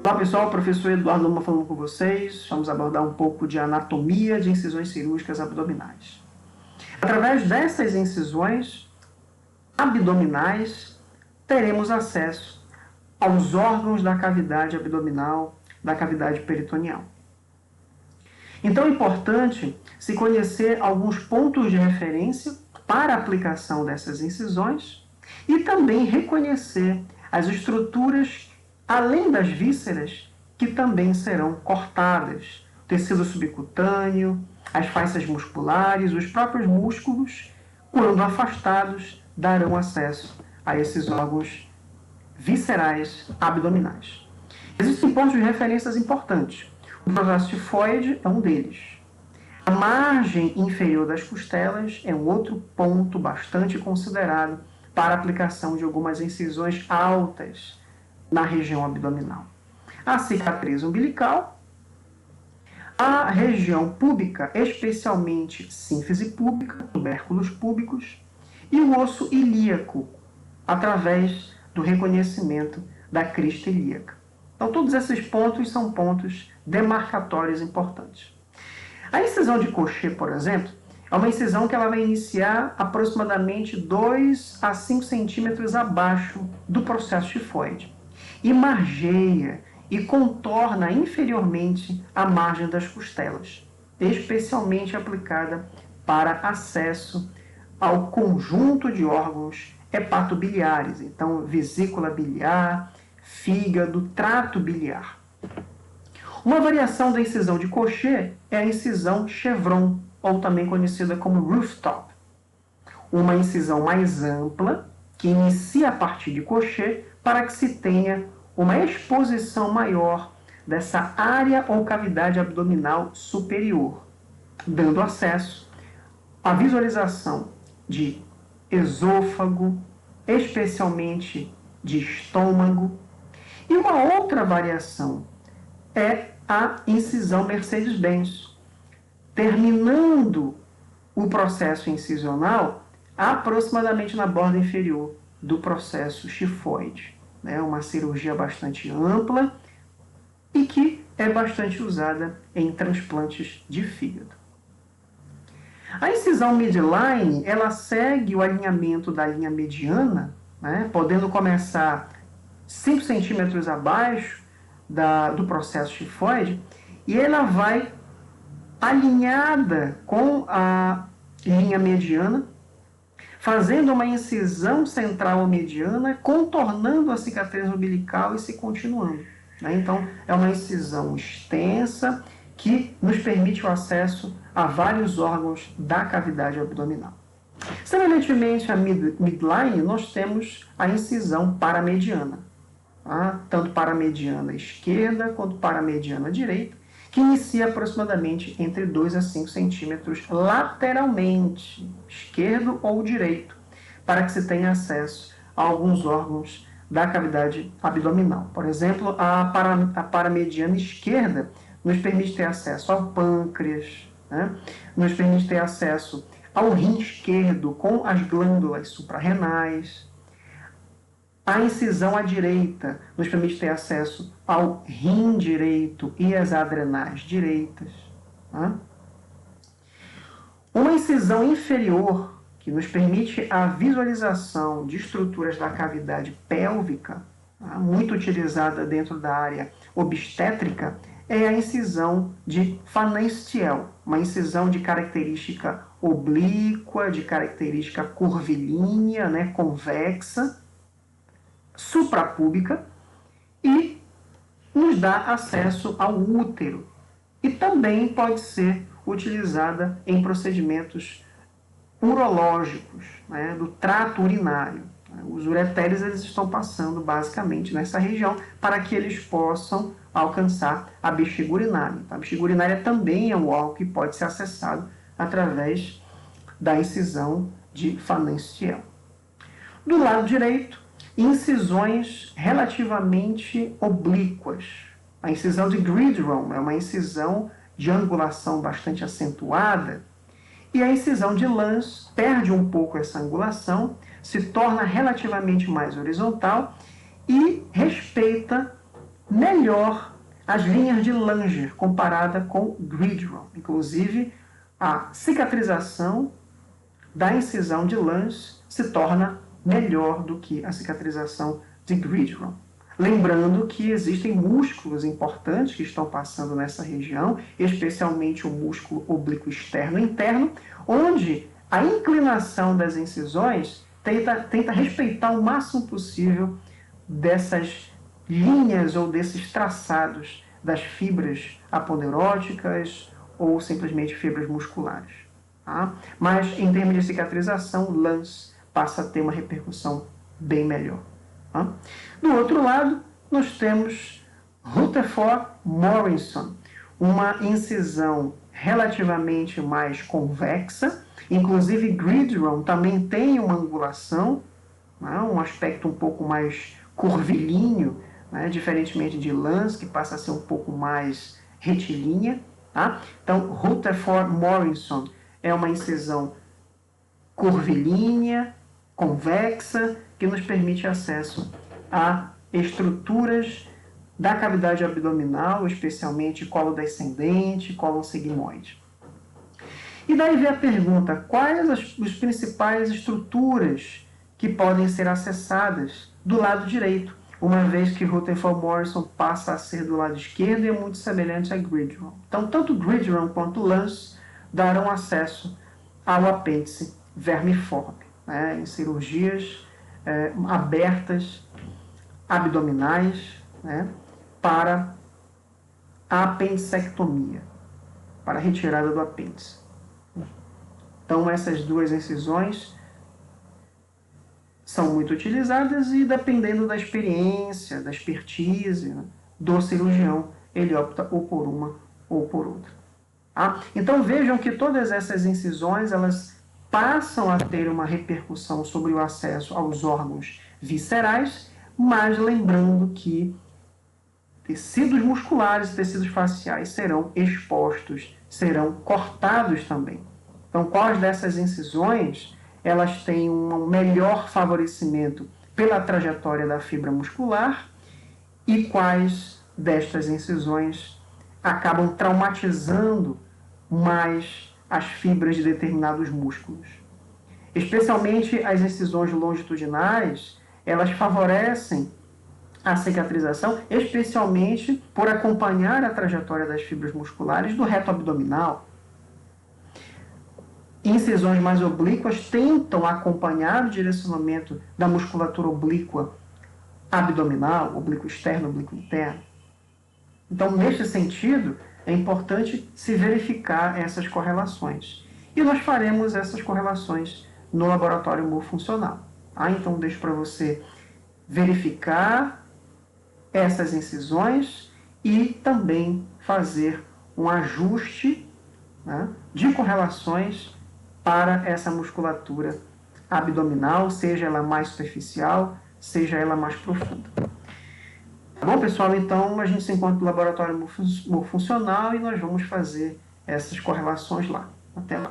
Olá pessoal, professor Eduardo Loma falando com vocês. Vamos abordar um pouco de anatomia de incisões cirúrgicas abdominais. Através dessas incisões abdominais, teremos acesso aos órgãos da cavidade abdominal, da cavidade peritoneal. Então é importante se conhecer alguns pontos de referência para a aplicação dessas incisões e também reconhecer as estruturas, além das vísceras, que também serão cortadas. O tecido subcutâneo, as faixas musculares, os próprios músculos, quando afastados, darão acesso a esses órgãos viscerais abdominais. Existem pontos de referências importantes. O processo tifoide é um deles. A margem inferior das costelas é um outro ponto bastante considerado para a aplicação de algumas incisões altas na região abdominal. A cicatriz umbilical, a região púbica, especialmente sínfise púbica, tubérculos púbicos, e o osso ilíaco, através do reconhecimento da crista ilíaca. Então, todos esses pontos são pontos demarcatórios importantes. A incisão de Cauchet, por exemplo, é uma incisão que ela vai iniciar aproximadamente 2 a 5 centímetros abaixo do processo tifoide e margeia e contorna inferiormente a margem das costelas, especialmente aplicada para acesso ao conjunto de órgãos hepatobiliares, então vesícula biliar, fígado, trato biliar. Uma variação da incisão de Cauchet é a incisão chevron, ou também conhecida como rooftop. Uma incisão mais ampla, que inicia a partir de Cauchet, para que se tenha uma exposição maior dessa área ou cavidade abdominal superior, dando acesso à visualização de esôfago, especialmente de estômago. E uma outra variação é a incisão Mercedes-Benz, terminando o processo incisional aproximadamente na borda inferior do processo tifoide. É uma cirurgia bastante ampla e que é bastante usada em transplantes de fígado. A incisão midline, ela segue o alinhamento da linha mediana, podendo começar 5 centímetros abaixo do processo tifoide, e ela vai alinhada com a linha mediana, fazendo uma incisão central mediana, contornando a cicatriz umbilical e se continuando. Então, é uma incisão extensa que nos permite o acesso a vários órgãos da cavidade abdominal. Semelhantemente à midline, nós temos a incisão paramediana, tanto paramediana esquerda quanto paramediana direita, que inicia aproximadamente entre 2 a 5 centímetros lateralmente, esquerdo ou direito, para que se tenha acesso a alguns órgãos da cavidade abdominal. Por exemplo, a paramediana esquerda nos permite ter acesso ao pâncreas, nos permite ter acesso ao rim esquerdo com as glândulas suprarrenais. A incisão à direita nos permite ter acesso ao rim direito e às adrenais direitas. Uma incisão inferior, que nos permite a visualização de estruturas da cavidade pélvica, muito utilizada dentro da área obstétrica, é a incisão de Phanestiel, uma incisão de característica oblíqua, de característica curvilínea, convexa, suprapúbica, e nos dá acesso ao útero. E também pode ser utilizada em procedimentos urológicos, do trato urinário. Os ureteres eles estão passando basicamente nessa região para que eles possam alcançar a bexiga urinária. A bexiga urinária também é um órgão que pode ser acessado através da incisão de Phanestiel. Do lado direito, incisões relativamente oblíquas. A incisão de Gridron é uma incisão de angulação bastante acentuada, e a incisão de Lange perde um pouco essa angulação, se torna relativamente mais horizontal e respeita melhor as linhas de Langer comparada com Gridron. Inclusive, a cicatrização da incisão de Lange se torna melhor do que a cicatrização de Gridron. Lembrando que existem músculos importantes que estão passando nessa região, especialmente o músculo oblíquo externo e interno, onde a inclinação das incisões tenta respeitar o máximo possível dessas linhas ou desses traçados das fibras aponeuróticas ou simplesmente fibras musculares. Tá? Mas, em termos de cicatrização, Lange passa a ter uma repercussão bem melhor. Tá? Do outro lado, nós temos Rutherford-Morrison, uma incisão relativamente mais convexa. Inclusive, Gridron também tem uma angulação, né, um aspecto um pouco mais curvilíneo, né, diferentemente de Lange, que passa a ser um pouco mais retilínea. Tá? Então, Rutherford-Morrison é uma incisão curvilínea, convexa, que nos permite acesso a estruturas da cavidade abdominal, especialmente colo descendente, colo sigmoide. E daí vem a pergunta, quais as principais estruturas que podem ser acessadas do lado direito, uma vez que Rutherford-Morrison passa a ser do lado esquerdo e é muito semelhante a Gridron. Então, tanto Gridron quanto Lange darão acesso ao apêndice vermiforme, né, em cirurgias abertas, abdominais, né, para a apendicectomia, para a retirada do apêndice. Então, essas duas incisões são muito utilizadas e, dependendo da experiência, da expertise, né, do cirurgião, ele opta ou por uma ou por outra. Tá? Então, vejam que todas essas incisões, elas passam a ter uma repercussão sobre o acesso aos órgãos viscerais, mas lembrando que tecidos musculares e tecidos faciais serão expostos, serão cortados também. Então, quais dessas incisões elas têm um melhor favorecimento pela trajetória da fibra muscular e quais destas incisões acabam traumatizando mais as fibras de determinados músculos. Especialmente as incisões longitudinais, elas favorecem a cicatrização, especialmente por acompanhar a trajetória das fibras musculares do reto abdominal. Incisões mais oblíquas tentam acompanhar o direcionamento da musculatura oblíqua abdominal, oblíquo externo, oblíquo interno. Então, neste sentido, é importante se verificar essas correlações. E nós faremos essas correlações no laboratório morfuncional. Tá? Então, deixo para você verificar essas incisões e também fazer um ajuste, né, de correlações para essa musculatura abdominal, seja ela mais superficial, seja ela mais profunda. Tá bom, pessoal? Então, a gente se encontra no laboratório morfuncional e nós vamos fazer essas correlações lá. Até lá.